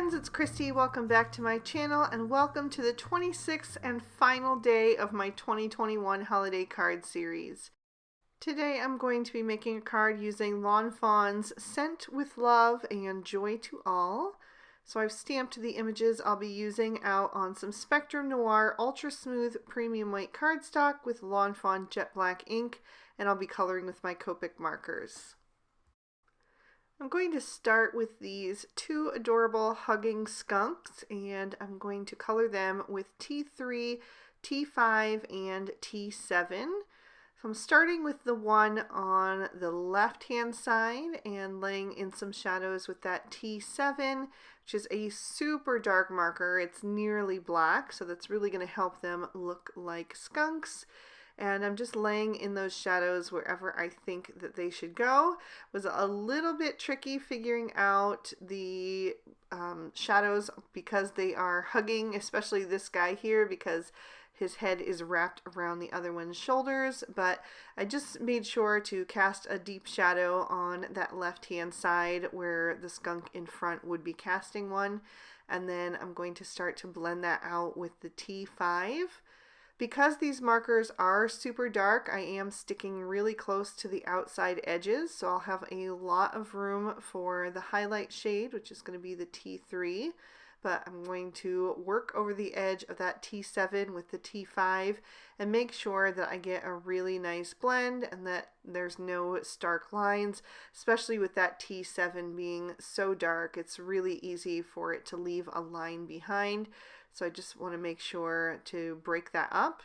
friends, it's Christy. Welcome back to my channel and welcome to the 26th and final day of my 2021 holiday card series. Today I'm going to be making a card using Lawn Fawn's Scent with Love and Joy to All. So I've stamped the images I'll be using out on some Spectrum Noir Ultra Smooth Premium White cardstock with Lawn Fawn Jet Black ink, and I'll be coloring with my Copic markers. I'm going to start with these two adorable hugging skunks, and I'm going to color them with T3, T5, and T7. So I'm starting with the one on the left hand side and laying in some shadows with that T7, which is a super dark marker. It's nearly black, so that's really going to help them look like skunks. And I'm just laying in those shadows wherever I think that they should go. It was a little bit tricky figuring out the shadows because they are hugging, especially this guy here because his head is wrapped around the other one's shoulders, but I just made sure to cast a deep shadow on that left-hand side where the skunk in front would be casting one. And then I'm going to start to blend that out with the T5. Because these markers are super dark, I am sticking really close to the outside edges, so I'll have a lot of room for the highlight shade, which is going to be the T3, but I'm going to work over the edge of that T7 with the T5 and make sure that I get a really nice blend and that there's no stark lines, especially with that T7 being so dark. It's really easy for it to leave a line behind. So I just want to make sure to break that up.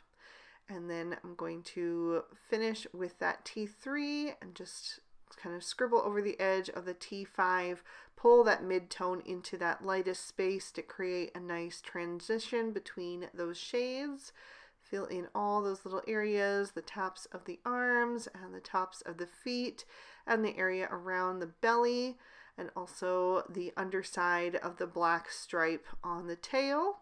And then I'm going to finish with that T3 and just kind of scribble over the edge of the T5, pull that mid-tone into that lightest space to create a nice transition between those shades. Fill in all those little areas, the tops of the arms and the tops of the feet and the area around the belly and also the underside of the black stripe on the tail.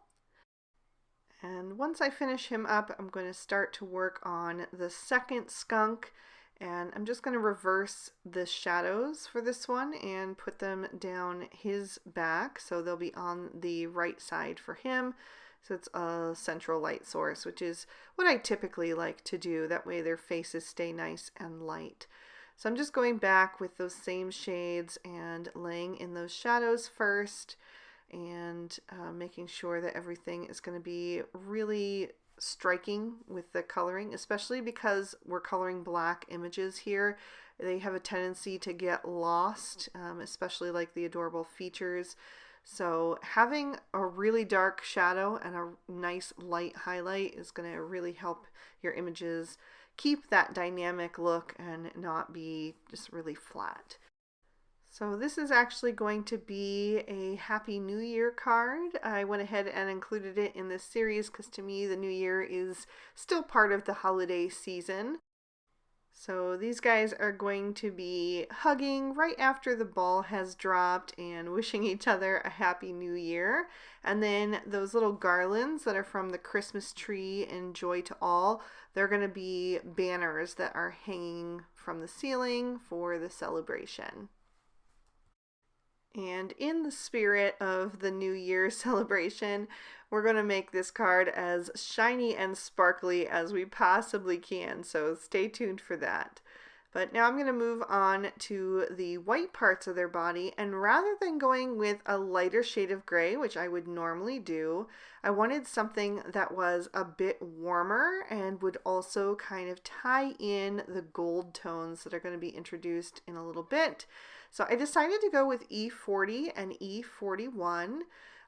And once I finish him up, I'm going to start to work on the second skunk, and I'm just going to reverse the shadows for this one and put them down his back so they'll be on the right side for him. So it's a central light source, which is what I typically like to do. That way their faces stay nice and light. So I'm just going back with those same shades and laying in those shadows first, and making sure that everything is going to be really striking with the coloring, especially because we're coloring black images here. They have a tendency to get lost, especially like the adorable features. So having a really dark shadow and a nice light highlight is going to really help your images keep that dynamic look and not be just really flat. So this is actually going to be a Happy New Year card. I went ahead and included it in this series because to me the New Year is still part of the holiday season. So these guys are going to be hugging right after the ball has dropped and wishing each other a Happy New Year. And then those little garlands that are from the Christmas tree and Joy to All, they're going to be banners that are hanging from the ceiling for the celebration. And in the spirit of the New Year celebration, we're going to make this card as shiny and sparkly as we possibly can, so stay tuned for that. But now I'm going to move on to the white parts of their body, and rather than going with a lighter shade of gray, which I would normally do, I wanted something that was a bit warmer and would also kind of tie in the gold tones that are going to be introduced in a little bit. So I decided to go with E40 and E41.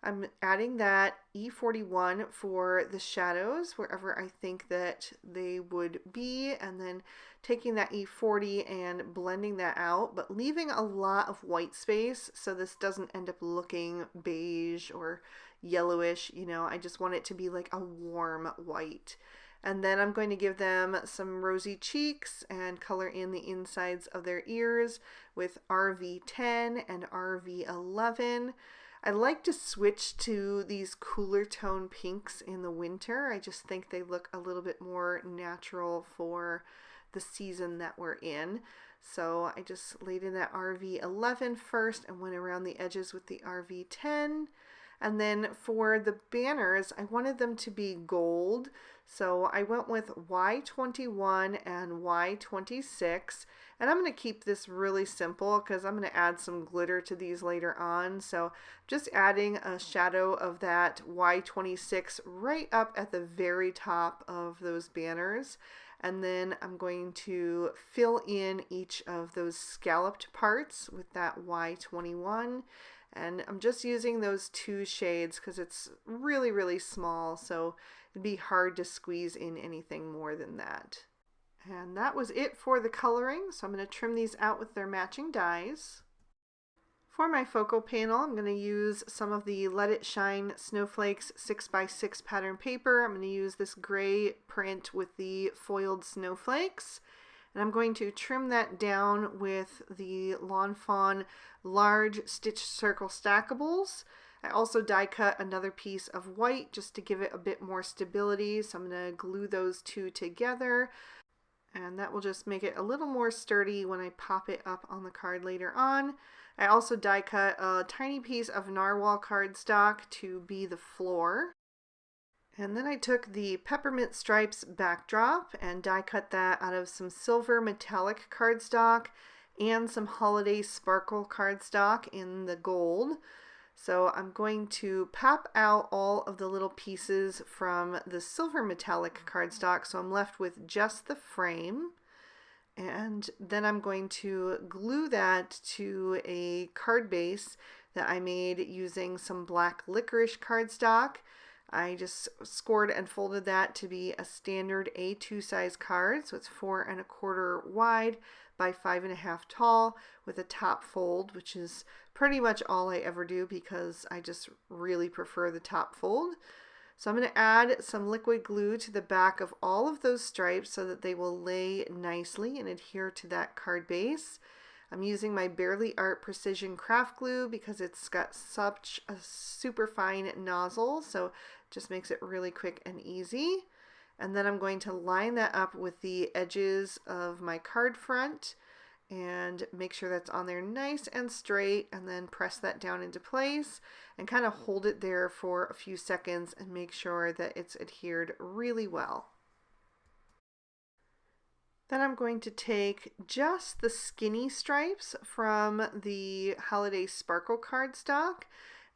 I'm adding that E41 for the shadows wherever I think that they would be, and then taking that E40 and blending that out, but leaving a lot of white space so this doesn't end up looking beige or yellowish. You know, I just want it to be like a warm white. And then I'm going to give them some rosy cheeks and color in the insides of their ears with RV10 and RV11. I like to switch to these cooler tone pinks in the winter. I just think they look a little bit more natural for the season that we're in. So I just laid in that RV11 first and went around the edges with the RV10. And then for the banners, I wanted them to be gold. So I went with Y21 and Y26. And I'm going to keep this really simple because I'm going to add some glitter to these later on. So just adding a shadow of that Y26 right up at the very top of those banners. And then I'm going to fill in each of those scalloped parts with that Y21. And I'm just using those two shades because it's really, really small, so it'd be hard to squeeze in anything more than that. And that was it for the coloring, so I'm going to trim these out with their matching dies. For my focal panel, I'm going to use some of the Let It Shine Snowflakes 6x6 pattern paper. I'm going to use this gray print with the foiled snowflakes. And I'm going to trim that down with the Lawn Fawn large stitch circle stackables. I also die cut another piece of white just to give it a bit more stability. So I'm going to glue those two together. And that will just make it a little more sturdy when I pop it up on the card later on. I also die cut a tiny piece of narwhal cardstock to be the floor. And then I took the peppermint stripes backdrop and die cut that out of some silver metallic cardstock and some holiday sparkle cardstock in the gold. So I'm going to pop out all of the little pieces from the silver metallic cardstock, so I'm left with just the frame. And then I'm going to glue that to a card base that I made using some black licorice cardstock. I just scored and folded that to be a standard A2 size card, so it's 4 1/4 wide by 5 1/2 tall with a top fold, which is pretty much all I ever do because I just really prefer the top fold. So I'm going to add some liquid glue to the back of all of those stripes so that they will lay nicely and adhere to that card base. I'm using my Barely Art Precision Craft Glue because it's got such a super fine nozzle, so it just makes it really quick and easy. And then I'm going to line that up with the edges of my card front and make sure that's on there nice and straight, and then press that down into place and kind of hold it there for a few seconds and make sure that it's adhered really well. Then I'm going to take just the skinny stripes from the Holiday Sparkle cardstock,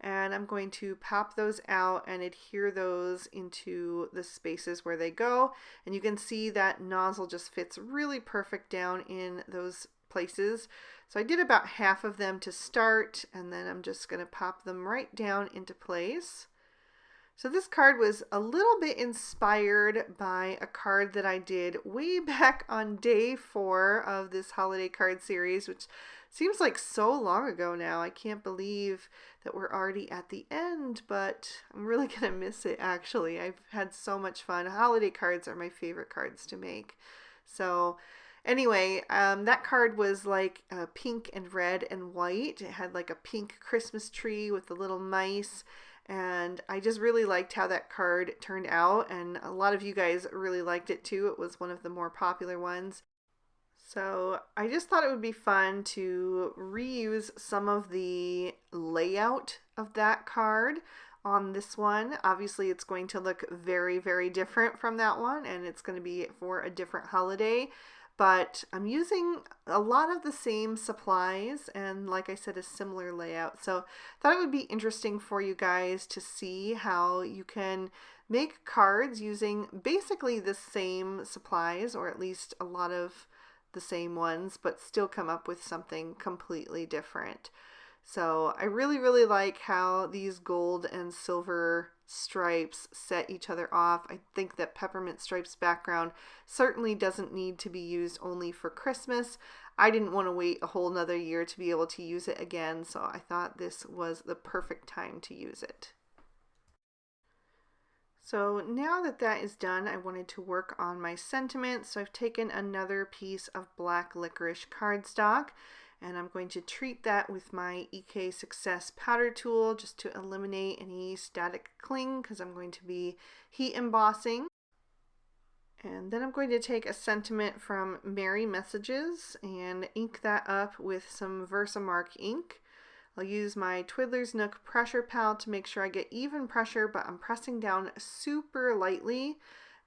and I'm going to pop those out and adhere those into the spaces where they go. And you can see that nozzle just fits really perfect down in those places. So I did about half of them to start, and then I'm just going to pop them right down into place. So this card was a little bit inspired by a card that I did way back on day 4 of this holiday card series, which seems like so long ago now. I can't believe that we're already at the end, but I'm really going to miss it actually. I've had so much fun. Holiday cards are my favorite cards to make. So anyway, that card was like pink and red and white. It had like a pink Christmas tree with the little mice. And I just really liked how that card turned out, and a lot of you guys really liked it too. It was one of the more popular ones. So I just thought it would be fun to reuse some of the layout of that card on this one. Obviously it's going to look very, very different from that one, and it's going to be for a different holiday. But I'm using a lot of the same supplies and, like I said, a similar layout. So I thought it would be interesting for you guys to see how you can make cards using basically the same supplies, or at least a lot of the same ones, but still come up with something completely different. So I really, really like how these gold and silver stripes set each other off. I think that peppermint stripes background certainly doesn't need to be used only for Christmas. I didn't want to wait a whole nother year to be able to use it again, so I thought this was the perfect time to use it. So now that that is done, I wanted to work on my sentiment. So I've taken another piece of black licorice cardstock, And I'm going to treat that with my EK Success powder tool just to eliminate any static cling because I'm going to be heat embossing. And then I'm going to take a sentiment from Merry Messages and ink that up with some Versamark ink. I'll use my Twiddler's Nook pressure pal to make sure I get even pressure, but I'm pressing down super lightly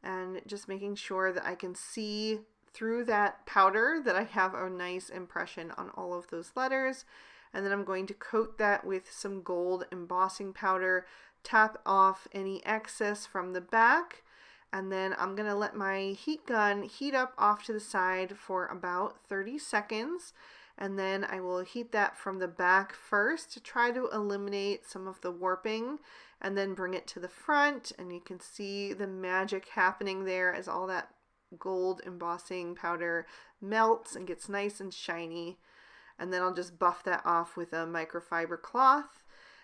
and just making sure that I can see through that powder that I have a nice impression on all of those letters. And then I'm going to coat that with some gold embossing powder, tap off any excess from the back, and then I'm going to let my heat gun heat up off to the side for about 30 seconds. And then I will heat that from the back first to try to eliminate some of the warping, and then bring it to the front, and you can see the magic happening there as all that gold embossing powder melts and gets nice and shiny. And then I'll just buff that off with a microfiber cloth.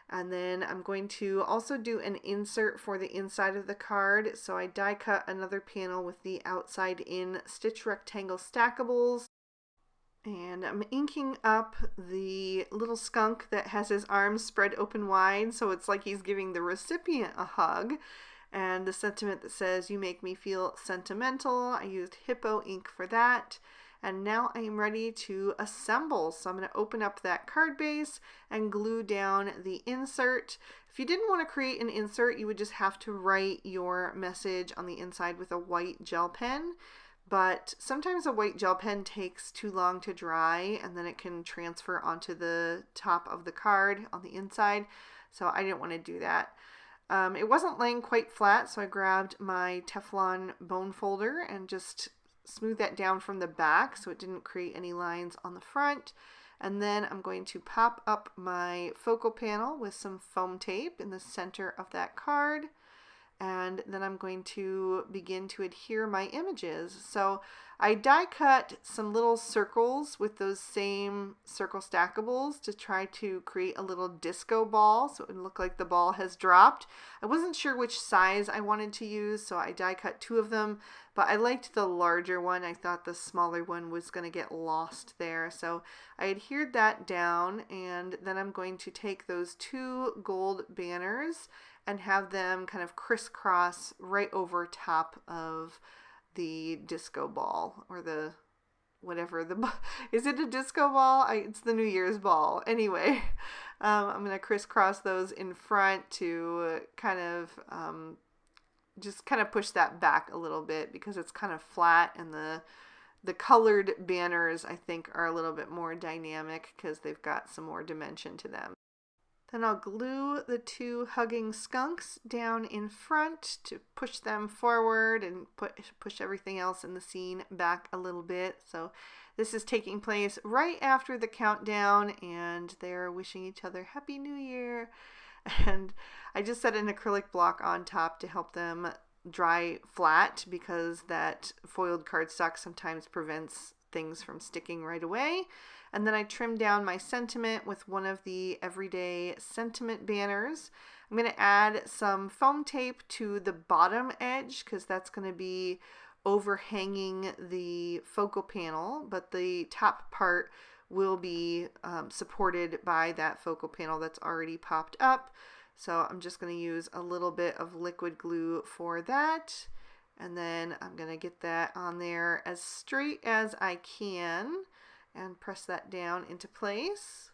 And then I'm going to also do an insert for the inside of the card. So I die cut another panel with the outside in stitch rectangle stackables. And I'm inking up the little skunk that has his arms spread open wide, so it's like he's giving the recipient a hug. And the sentiment that says, "You make me feel sentimental," I used hippo ink for that. And now I am ready to assemble. So I'm going to open up that card base and glue down the insert. If you didn't want to create an insert, you would just have to write your message on the inside with a white gel pen. But sometimes a white gel pen takes too long to dry, and then it can transfer onto the top of the card on the inside. So I didn't want to do that. It wasn't laying quite flat, so I grabbed my Teflon bone folder and just smoothed that down from the back so it didn't create any lines on the front. And then I'm going to pop up my focal panel with some foam tape in the center of that card. And then I'm going to begin to adhere my images. So I die cut some little circles with those same circle stackables to try to create a little disco ball so it would look like the ball has dropped. I wasn't sure which size I wanted to use, so I die cut 2 of them, but I liked the larger one. I thought the smaller one was going to get lost there. So I adhered that down, and then I'm going to take those 2 gold banners and have them kind of crisscross right over top of the disco ball, or the whatever the is it a disco ball? It's the New Year's ball. Anyway, I'm gonna crisscross those in front to kind of just kind of push that back a little bit because it's kind of flat, and the colored banners I think are a little bit more dynamic because they've got some more dimension to them. Then I'll glue the 2 hugging skunks down in front to push them forward and push everything else in the scene back a little bit. So this is taking place right after the countdown, and they're wishing each other Happy New Year. And I just set an acrylic block on top to help them dry flat because that foiled cardstock sometimes prevents things from sticking right away. And then I trimmed down my sentiment with one of the Everyday Sentiment banners. I'm going to add some foam tape to the bottom edge because that's going to be overhanging the focal panel, but the top part will be supported by that focal panel that's already popped up. So I'm just going to use a little bit of liquid glue for that. And then I'm going to get that on there as straight as I can and press that down into place.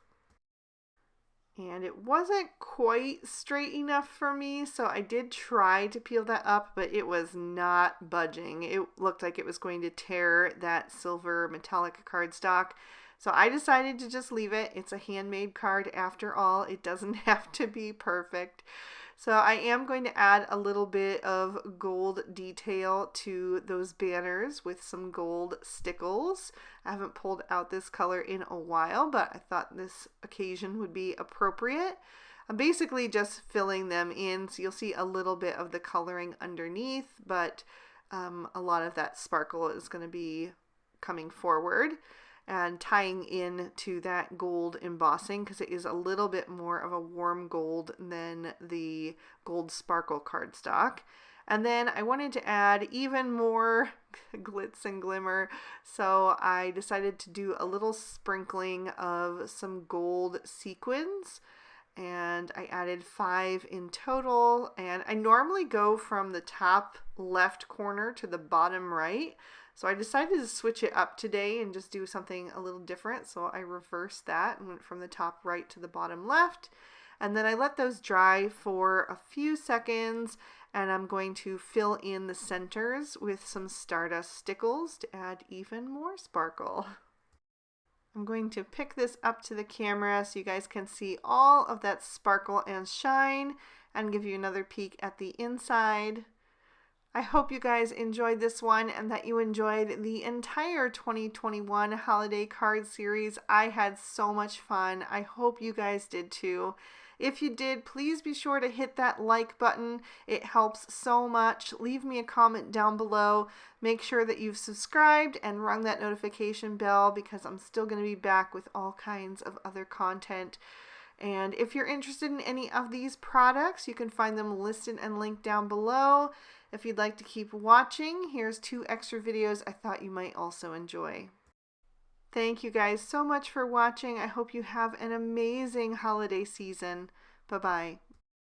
And it wasn't quite straight enough for me, so I did try to peel that up, but it was not budging. It looked like it was going to tear that silver metallic cardstock. So I decided to just leave it. It's a handmade card after all. It doesn't have to be perfect. So I am going to add a little bit of gold detail to those banners with some gold stickles. I haven't pulled out this color in a while, but I thought this occasion would be appropriate. I'm basically just filling them in, so you'll see a little bit of the coloring underneath, but a lot of that sparkle is going to be coming forward and tying in to that gold embossing because it is a little bit more of a warm gold than the gold sparkle cardstock. And then I wanted to add even more glitz and glimmer, so I decided to do a little sprinkling of some gold sequins, and I added 5 in total. And I normally go from the top left corner to the bottom right, so I decided to switch it up today and just do something a little different. So I reversed that and went from the top right to the bottom left. And then I let those dry for a few seconds, and I'm going to fill in the centers with some Stardust stickles to add even more sparkle. I'm going to pick this up to the camera so you guys can see all of that sparkle and shine, and give you another peek at the inside. I hope you guys enjoyed this one and that you enjoyed the entire 2021 holiday card series. I had so much fun. I hope you guys did too. If you did, please be sure to hit that like button. It helps so much. Leave me a comment down below. Make sure that you've subscribed and rung that notification bell, because I'm still going to be back with all kinds of other content. And if you're interested in any of these products, you can find them listed and linked down below. If you'd like to keep watching, here's 2 extra videos I thought you might also enjoy. Thank you guys so much for watching. I hope you have an amazing holiday season. Bye-bye.